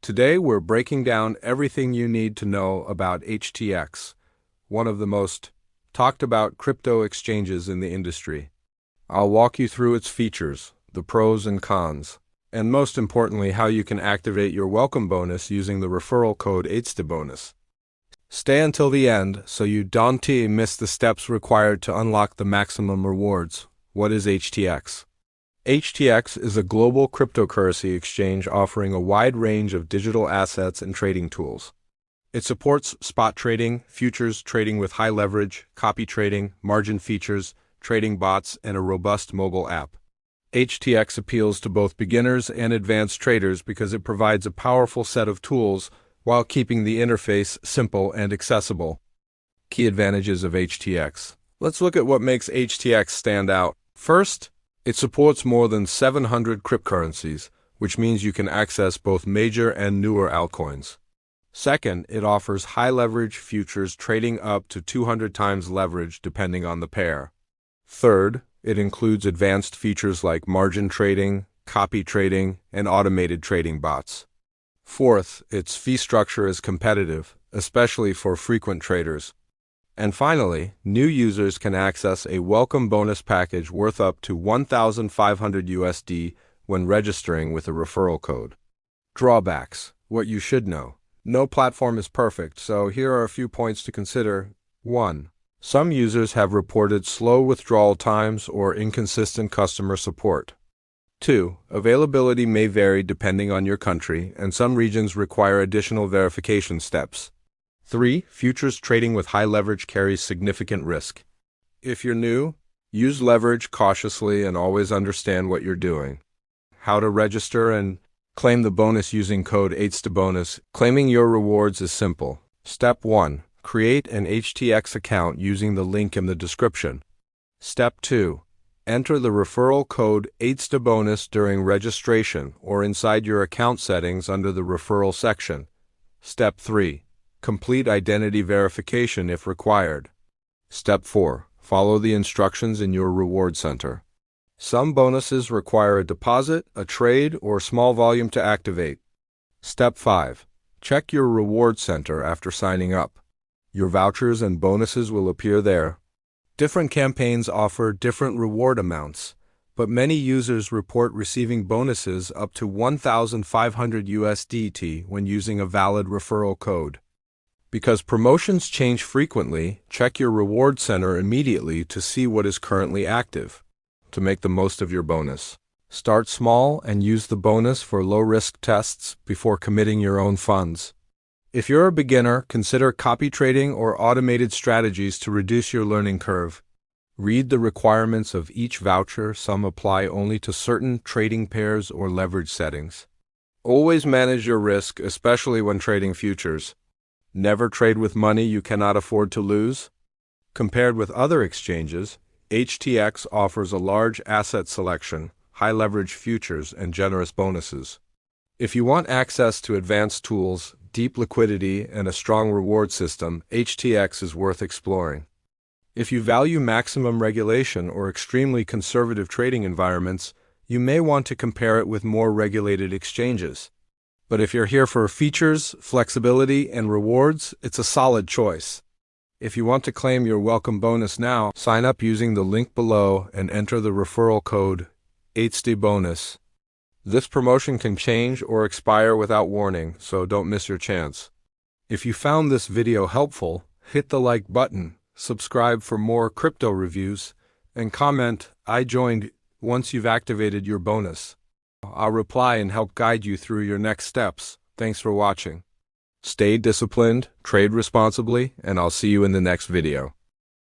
Today we're breaking down everything you need to know about HTX, one of the most talked about crypto exchanges in the industry. I'll walk you through its features, the pros and cons, and most importantly how you can activate your welcome bonus using the referral code htxbonus. Stay until the end so you don't miss the steps required to unlock the maximum rewards. What is HTX? HTX is a global cryptocurrency exchange offering a wide range of digital assets and trading tools. It supports spot trading, futures trading with high leverage, copy trading, margin features, trading bots, and a robust mobile app. HTX appeals to both beginners and advanced traders because it provides a powerful set of tools while keeping the interface simple and accessible. Key advantages of HTX. Let's look at what makes HTX stand out. First, it supports more than 700 cryptocurrencies, which means you can access both major and newer altcoins. Second, it offers high-leverage futures trading up to 200 times leverage depending on the pair. Third, it includes advanced features like margin trading, copy trading, and automated trading bots. Fourth, its fee structure is competitive, especially for frequent traders. And finally, new users can access a welcome bonus package worth up to $1,500 when registering with a referral code. Drawbacks. What you should know. No platform is perfect, so here are a few points to consider. 1. Some users have reported slow withdrawal times or inconsistent customer support. 2. Availability may vary depending on your country, and some regions require additional verification steps. 3. Futures trading with high leverage carries significant risk. If you're new, use leverage cautiously and always understand what you're doing. How to register and claim the bonus using code htxbonus. Claiming your rewards is simple. Step 1. Create an HTX account using the link in the description. Step 2. Enter the referral code htxbonus during registration or inside your account settings under the referral section. Step 3. Complete identity verification if required. Step 4. Follow the instructions in your reward center. Some bonuses require a deposit, a trade, or small volume to activate. Step 5. Check your reward center after signing up. Your vouchers and bonuses will appear there. Different campaigns offer different reward amounts, but many users report receiving bonuses up to $1,500 when using a valid referral code. Because promotions change frequently, check your reward center immediately to see what is currently active. To make the most of your bonus, start small and use the bonus for low-risk tests before committing your own funds. If you're a beginner, consider copy trading or automated strategies to reduce your learning curve. Read the requirements of each voucher. Some apply only to certain trading pairs or leverage settings. Always manage your risk, especially when trading futures. Never trade with money you cannot afford to lose. Compared with other exchanges, HTX offers a large asset selection, high leverage futures, and generous bonuses. If you want access to advanced tools, deep liquidity, and a strong reward system, HTX is worth exploring. If you value maximum regulation or extremely conservative trading environments, you may want to compare it with more regulated exchanges. But if you're here for features, flexibility, and rewards, it's a solid choice. If you want to claim your welcome bonus now, sign up using the link below and enter the referral code htxbonus. This promotion can change or expire without warning, so don't miss your chance. If you found this video helpful, hit the like button, subscribe for more crypto reviews, and comment, "I joined," once you've activated your bonus. I'll reply and help guide you through your next steps. Thanks for watching. Stay disciplined, trade responsibly, and I'll see you in the next video.